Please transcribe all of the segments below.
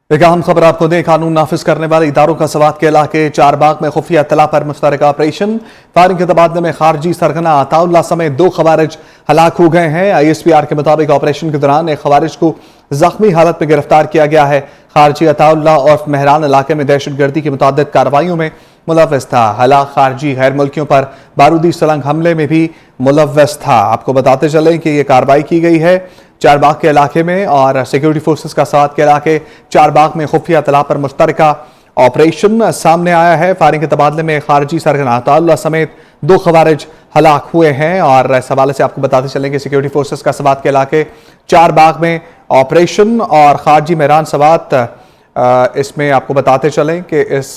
एक अहम खबर आपको दें। कानून नाफिज करने वाले इदारों का सवात के इलाके चारबाग में खुफिया इत्तला पर मुश्तरका ऑपरेशन। फायरिंग के तबादले में खारजी सरगना अताउल्लाह समेत 2 खवारिज हलाक हो गए हैं। ISPR के मुताबिक ऑपरेशन के दौरान एक खवारिज को जख्मी हालत में गिरफ्तार किया गया है। खारजी अताउल्लाह और मेहरान इलाके में दहशतगर्दी की मुतअद्दिद कार्रवाइयों में मुलव्वस था। हलाक खारजी गैर मुल्कियों पर बारूदी सुरंग हमले में भी मुलव्वस था। आपको बताते चलें कि यह कार्रवाई की गई है चारबाग के इलाके में और सिक्योरिटी फोर्सेस का साथ के इलाके चारबाग में खुफिया इत्तला पर मुश्तरका ऑपरेशन सामने आया है। फायरिंग के तबादले में खारजी सरगना अताउल्लाह समेत 2 खवारिज हलाक हुए हैं। और इस हवाले से आपको बताते चलें कि सिक्योरिटी फोर्सेस का सवात के इलाके चारबाग में ऑपरेशन और खारजी मेहरान सवात, इसमें आपको बताते चलें कि इस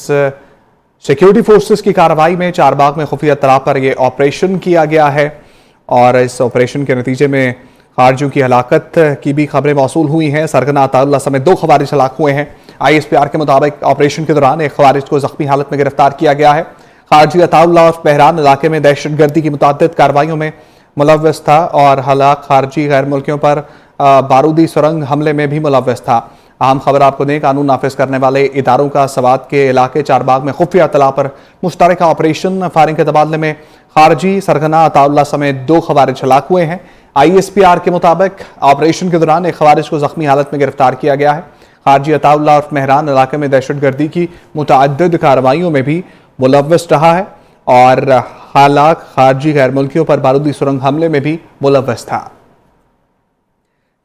सिक्योरिटी फोर्सेस की कार्रवाई में चारबाग में खुफिया इत्तला पर यह ऑपरेशन किया गया है और इस ऑपरेशन के नतीजे में खारजियों की हलाकत की भी खबरें मौसूल हुई हैं। सरगना अताउल्लाह समेत 2 खवारिज हलाक हुए हैं। ISPR के मुताबिक ऑपरेशन के दौरान एक खवारिज को जख्मी हालत में गिरफ्तार किया गया है। खारजी अताउल्लाह और बहरान इलाके में दहशतगर्दी की मुतअद्दिद कार्रवाइयों में मुलव्वस था और हलाक खारजी गैर मुल्कियों पर बारूदी सुरंग हमले में भी मुलव्वस था। अहम खबर आपको दें, कानून नाफिज करने वाले इदारों का सवात के इलाके चारबाग में खुफिया इत्तला पर मुश्तरका ऑपरेशन। फायरिंग के तबादले में खारजी सरगना अताउल्लाह समेत 2 खवारिज हलाक हुए हैं। ISPR के मुताबिक ऑपरेशन के दौरान एक खवारिज को जख्मी हालत में गिरफ्तार किया गया है। खारजी अताउल्लाह और मेहरान इलाके में दहशतगर्दी की मुतअद्दिद कार्रवाइयों में भी मुलव्वस रहा है और हलाक खारजी गैर मुल्कियों पर बारूदी सुरंग हमले में भी मुलव्वस था।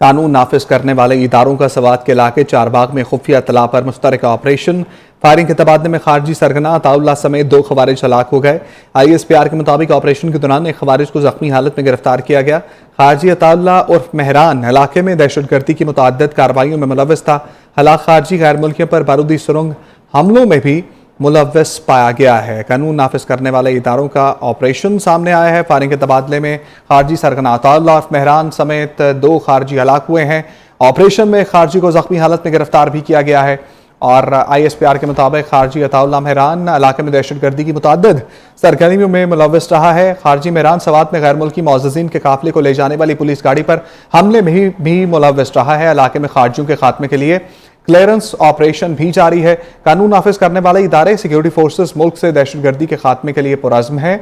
कानून नाफिज करने वाले इदारों का सवात के इलाके चारबाग में खुफिया इत्तला पर मुश्तरका ऑपरेशन। फायरिंग के तबादले में खारजी सरगना अताउल्लाह समेत 2 खवारिज हलाक हो गए। ISPR के मुताबिक ऑपरेशन के दौरान एक खवारिज को जख्मी हालत में गिरफ्तार किया गया। खारजी अताउल्लाह और मेहरान इलाके में दहशतगर्दी की मुतअद्दिद कार्रवाइयों में मुलव्वस था। हलाक खारजी गैर मुल्कियों पर बारूदी सुरंग हमलों में भी मुलव्वस पाया गया है। कानून नाफिज करने वाले इदारों का ऑपरेशन सामने आया है। फायरिंग के तबादले में खारजी सरगना अताउल्लाह और मेहरान समेत 2 खारजी हलाक हुए हैं। ऑपरेशन में खारजी को जख्मी हालत में गिरफ्तार भी किया गया है और ISPR के मुताबिक खारजी अताउल्लाह मेहरान इलाके में दहशतगर्दी की मुतअद्दिद सरगर्मियों में मुलव्वस रहा है। खारजी मेहरान सवात में गैर मुल्की मोअज़्ज़िज़ीन के काफिले को ले जाने वाली पुलिस गाड़ी पर हमले में भी मुलव्वस रहा है। इलाके में खारजियों के खात्मे के लिए क्लियरेंस ऑपरेशन भी जारी है। कानून नाफिज करने वाले इदारे सिक्योरिटी फोर्सेस मुल्क से दहशतगर्दी के खात्मे के लिए पुरअज़्म है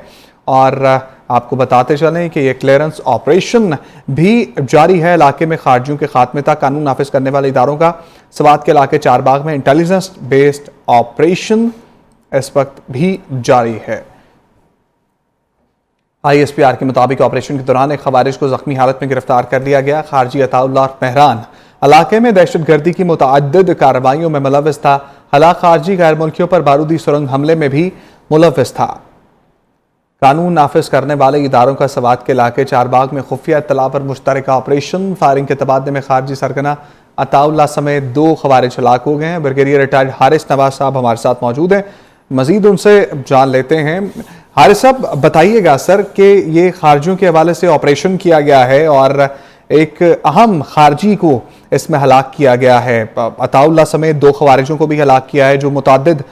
और आपको बताते चलें कि यह क्लियरेंस ऑपरेशन भी जारी है। इलाके में खारजियों के खात्मे तक कानून नाफिज करने वाले इदारों का सवात के इलाके चारबाग में इंटेलिजेंस बेस्ड ऑपरेशन इस वक्त भी जारी है। ISPR के मुताबिक ऑपरेशन के दौरान एक खवारिज को जख्मी हालत में गिरफ्तार कर लिया गया। खारजी अताउल्लाह और मेहरान इलाके में दहशतगर्दी की मुतअद्दिद कार्रवाइयों में मुलव्वस था। हलाक खारजी गैर मुल्कियों पर बारूदी सुरंग हमले में भी मुलव्वस था। कानून नाफिज करने वाले इदारों का सवात के इलाके चारबाग में खुफिया इत्तला पर मुश्तरका ऑपरेशन। फायरिंग के तबादले में खारजी सरगना अताउल्लाह समेत 2 खवारिज हलाक हो गए हैं। ब्रिगेडियर रिटायर्ड हारिस नवाज साहब हमारे साथ मौजूद हैं, मजीद उनसे जान लेते हैं। हारिस साहब बताइएगा सर कि ये खारजियों के हवाले से ऑपरेशन किया गया है और एक अहम खारजी को इसमें हलाक किया गया है। अताउल्लाह समेत 2 खवारिजों को भी हलाक किया है जो मुतअद्दिद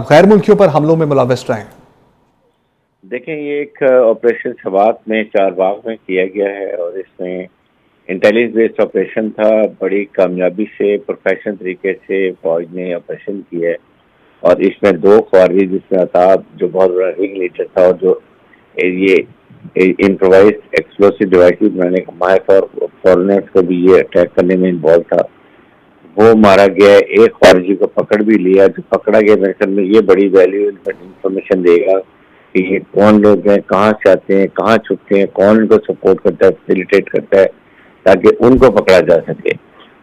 गैर मुल्कियों पर हमलों में मुलव्वस रहे। देखें, ये एक ऑपरेशन सवात में चारबाग में किया गया है और इसमें इंटेलिजेंस बेस्ड ऑपरेशन था। बड़ी कामयाबी से प्रोफेशनल तरीके से फौज ने ऑपरेशन किया है और इसमें 2 खवारिज जिसमें अताब जो बहुत बड़ा रिंग लीडर था और जो ये इम्प्रोवाइज एक्सप्लोसिव डिवाइसेस बनाने का माहिर था और फॉरेनर्स को भी ये अटैक करने में इन्वॉल्व था, वो मारा गया। एक खवारिजी को पकड़ भी लिया। जो पकड़ा गया मेरे ख्याल में ये बड़ी वैल्यू इंफॉर्मेशन देगा कि ये कौन लोग हैं, कहाँ से आते हैं, कहाँ छुपते हैं, कौन इनको सपोर्ट करता है, फैसिलिटेट करता है, ताकि उनको पकड़ा जा सके।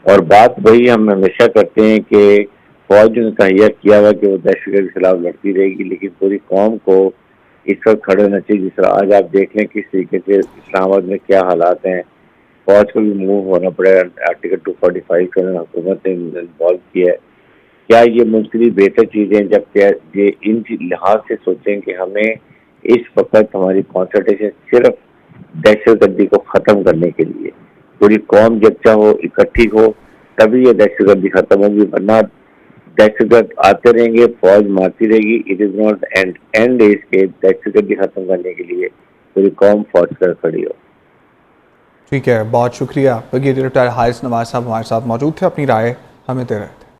और बात वही हम हमेशा करते हैं कि फौज ने तैयार किया हुआ कि वो दहशतगर्दी के खिलाफ लड़ती रहेगी, लेकिन पूरी कौम को इस वक्त खड़े होना चाहिए। जिस तरह आज आप देख लें किस तरीके से इस्लामाबाद में क्या हालात हैं, फौज को भी मूव होना पड़ेगा। आर्टिकल 245 का हुकूमत ने इन्वॉल्व किया है। क्या ये मुल्क के लिए बेहतर चीज़ें, जब ये इन लिहाज से सोचें कि हमें इस वक्त हमारी कॉन्संट्रेशन सिर्फ दहशतगर्दी को ख़त्म करने के लिए, पूरी कौम जब हो इकट्ठी हो तभी ये दहशतगर्दी ख़त्म होगी, वरना दहशतगर्द आते रहेंगे, फौज मारती रहेगी। It is not and is के दहशतगर्दी ख़त्म करने के लिए पूरी कौम फौज कर खड़ी हो। ठीक है, बहुत शुक्रिया। ब्रिगेडियर रिटायर्ड हारिस नवाज साहब हमारे साथ मौजूद थे, अपनी राय हमें दे रहे थे।